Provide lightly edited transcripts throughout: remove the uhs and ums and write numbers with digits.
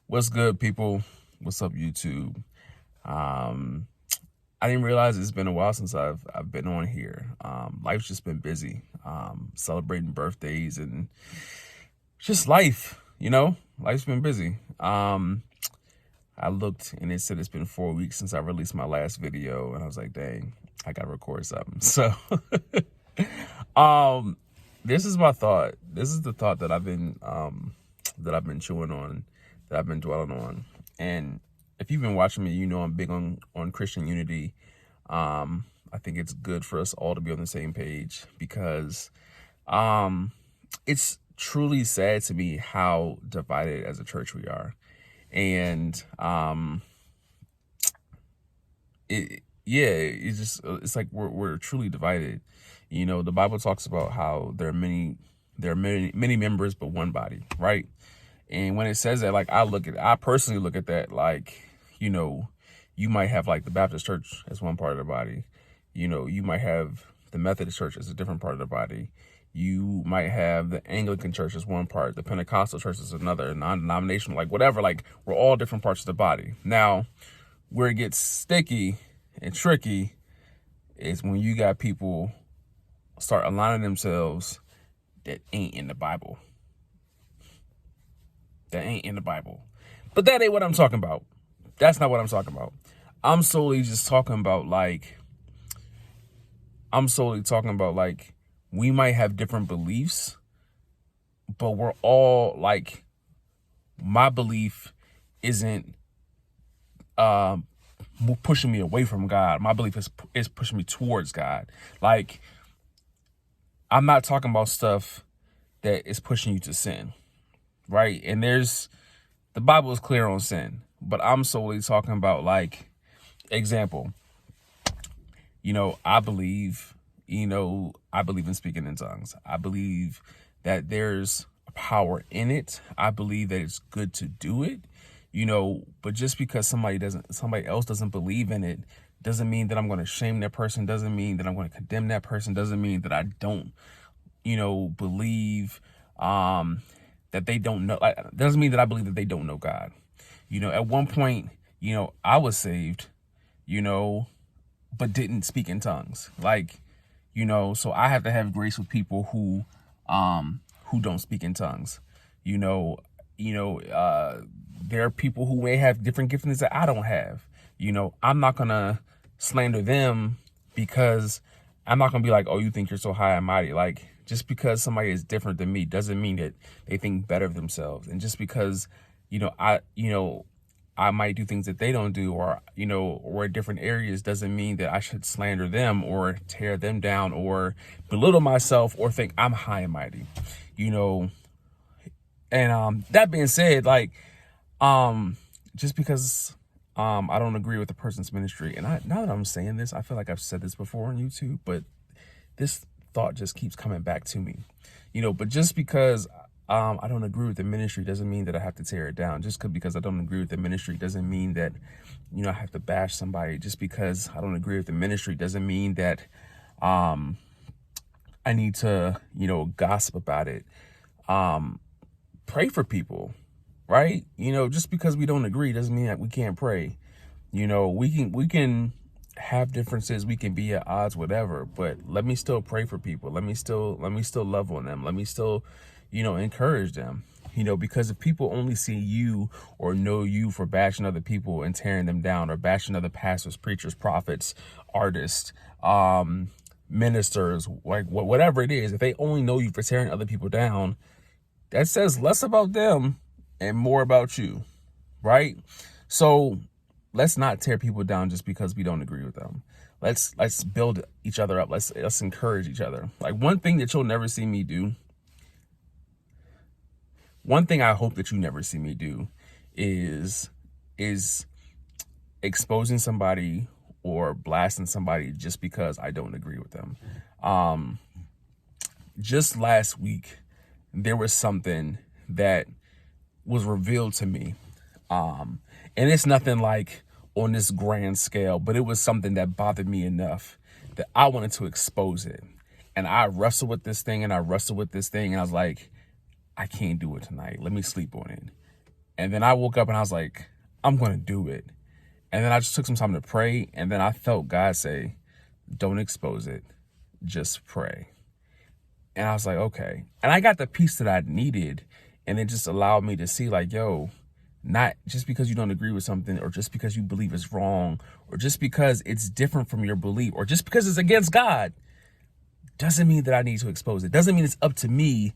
What's good, people? What's up, YouTube? I didn't realize it's been a while since I've been on here. Life's just been busy, celebrating birthdays and just life. Life's been busy. I looked and it said it's been 4 weeks since I released my last video, and I was like, dang, I gotta record something. So, um, this is my thought. This is the thought that I've been chewing on, that I've been dwelling on. And if you've been watching me, you know I'm big on Christian unity. I think it's good for us all to be on the same page, because it's truly sad to me how divided as a church we are. And it's like we're truly divided. The Bible talks about how there are many members but one body, right? And when it says that, like, I personally look at that like, you might have like the Baptist church as one part of the body. You might have the Methodist church as a different part of the body. You might have the Anglican church as one part, the Pentecostal church is another, non-denominational, like whatever. Like, we're all different parts of the body. Now, where it gets sticky and tricky is when you got people start aligning themselves that ain't in the Bible. That ain't in the Bible. But that ain't what I'm talking about. That's not what I'm talking about. I'm solely talking about like, we might have different beliefs, but we're all like, my belief isn't pushing me away from God. My belief is pushing me towards God. Like, I'm not talking about stuff that is pushing you to sin, right? And the Bible is clear on sin, but I'm solely talking about, like, example, I believe in speaking in tongues. I believe that there's power in it. I believe that it's good to do it, but just because somebody else doesn't believe in it doesn't mean that I'm going to shame that person, doesn't mean that I'm going to condemn that person, doesn't mean that I don't, believe that they don't know. Doesn't mean that I believe that they don't know God. At one point, I was saved, but didn't speak in tongues. Like, so I have to have grace with people who don't speak in tongues. There are people who may have different giftings that I don't have. I'm not gonna slander them, because I'm not gonna be like, oh, you think you're so high and mighty. Like, just because somebody is different than me doesn't mean that they think better of themselves. And just because, I might do things that they don't do, or in different areas, doesn't mean that I should slander them or tear them down or belittle myself or think I'm high and mighty, And that being said, like, just because I don't agree with the person's ministry, and now that I'm saying this, I feel like I've said this before on YouTube, but this thought just keeps coming back to me, but just because I don't agree with the ministry doesn't mean that I have to tear it down. Just because I don't agree with the ministry doesn't mean that, I have to bash somebody. Just because I don't agree with the ministry doesn't mean that I need to, gossip about it. Pray for people, right? Just because we don't agree doesn't mean that we can't pray. We can have differences, we can be at odds, whatever, but let me still pray for people. Let me still love on them. Let me still, encourage them. Because if people only see you or know you for bashing other people and tearing them down, or bashing other pastors, preachers, prophets, artists, ministers, like whatever it is, if they only know you for tearing other people down, that says less about them and more about you, right? So let's not tear people down just because we don't agree with them. Let's build each other up. Let's encourage each other. Like, one thing that you'll never see me do, one thing I hope that you never see me do, is exposing somebody or blasting somebody just because I don't agree with them. Just last week, there was something that was revealed to me. And it's nothing like on this grand scale, but it was something that bothered me enough that I wanted to expose it. And I wrestled with this thing, and I was like, I can't do it tonight. Let me sleep on it. And then I woke up and I was like, I'm going to do it. And then I just took some time to pray. And then I felt God say, don't expose it. Just pray. And I was like, okay. And I got the peace that I needed. And it just allowed me to see like, yo, not just because you don't agree with something, or just because you believe it's wrong, or just because it's different from your belief, or just because it's against God, doesn't mean that I need to expose it. Doesn't mean it's up to me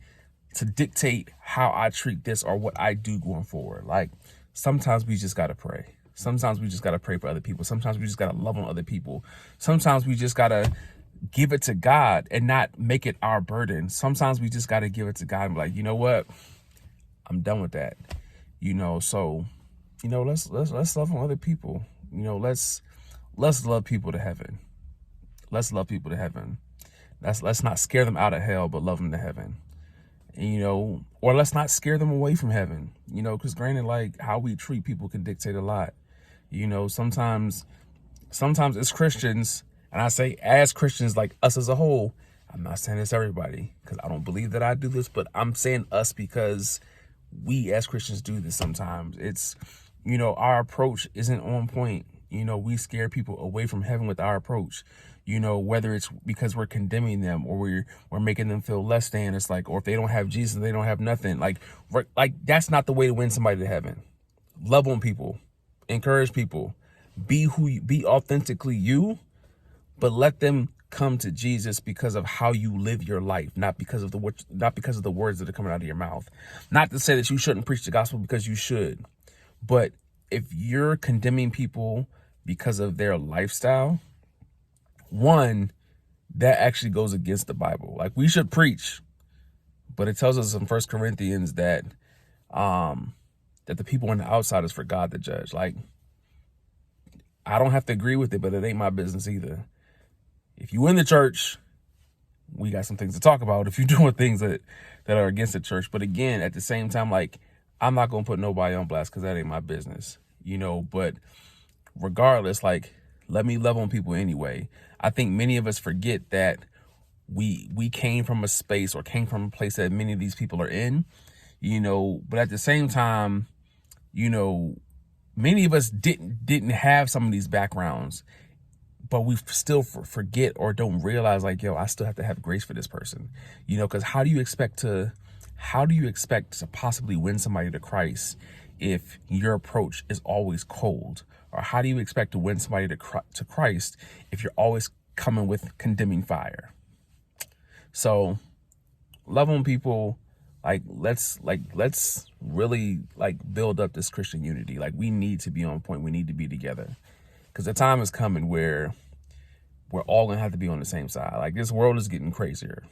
to dictate how I treat this or what I do going forward. Like, sometimes we just got to pray. Sometimes we just got to pray for other people. Sometimes we just got to love on other people. Sometimes we just got to give it to God and not make it our burden. Sometimes we just got to give it to God and be like, you know what? I'm done with that. So, let's love on other people. Let's love people to heaven. Let's love people to heaven. Let's not scare them out of hell, but love them to heaven. And, or let's not scare them away from heaven, because granted, like, how we treat people can dictate a lot. Sometimes as Christians, and I say as Christians, like us as a whole, I'm not saying it's everybody, because I don't believe that I do this, but I'm saying us because we as Christians do this sometimes. It's, our approach isn't on point. We scare people away from heaven with our approach, whether it's because we're condemning them or we're making them feel less than. It's like, or if they don't have Jesus, they don't have nothing. Like that's not the way to win somebody to heaven. Love on people, encourage people, be authentically you, but let them come to Jesus because of how you live your life, not because of the words that are coming out of your mouth. Not to say that you shouldn't preach the gospel, because you should, but if you're condemning people because of their lifestyle, one, that actually goes against the Bible. Like, we should preach, but it tells us in 1 Corinthians that the people on the outside is for God to judge. Like, I don't have to agree with it, but it ain't my business either. If you in the church, we got some things to talk about. If you're doing things that are against the church, but again, at the same time, like, I'm not gonna put nobody on blast because that ain't my business, But regardless, like, let me love on people anyway. I think many of us forget that we came from a space or came from a place that many of these people are in, But at the same time, many of us didn't have some of these backgrounds. But we still forget or don't realize, like, yo, I still have to have grace for this person, because how do you expect to possibly win somebody to Christ if your approach is always cold? Or how do you expect to win somebody to Christ if you're always coming with condemning fire? So love on people. Let's really build up this Christian unity. Like, we need to be on point. We need to be together. Because the time is coming where we're all going to have to be on the same side. Like, this world is getting crazier.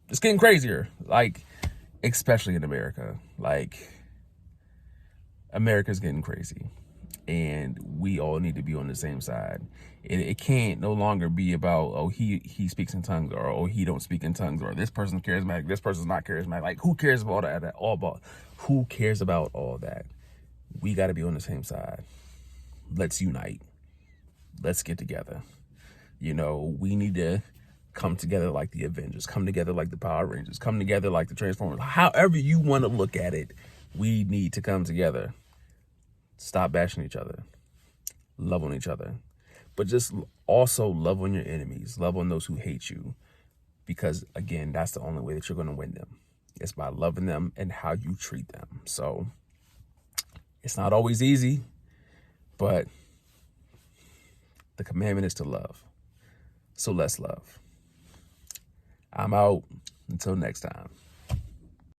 It's getting crazier, like, especially in America. Like, America's getting crazy. And we all need to be on the same side. It can't no longer be about, oh, he speaks in tongues, or, oh, he don't speak in tongues, or this person's charismatic, this person's not charismatic. Like, who cares about all that? Who cares about all that? We got to be on the same side. Let's unite. Let's get together. We need to come together like the Avengers, come together like the Power Rangers, come together like the Transformers. However you want to look at it, we need to come together. Stop bashing each other. Love on each other. But just also love on your enemies. Love on those who hate you. Because, again, that's the only way that you're going to win them. It's by loving them and how you treat them. So it's not always easy, but the commandment is to love. So let's love. I'm out. Until next time.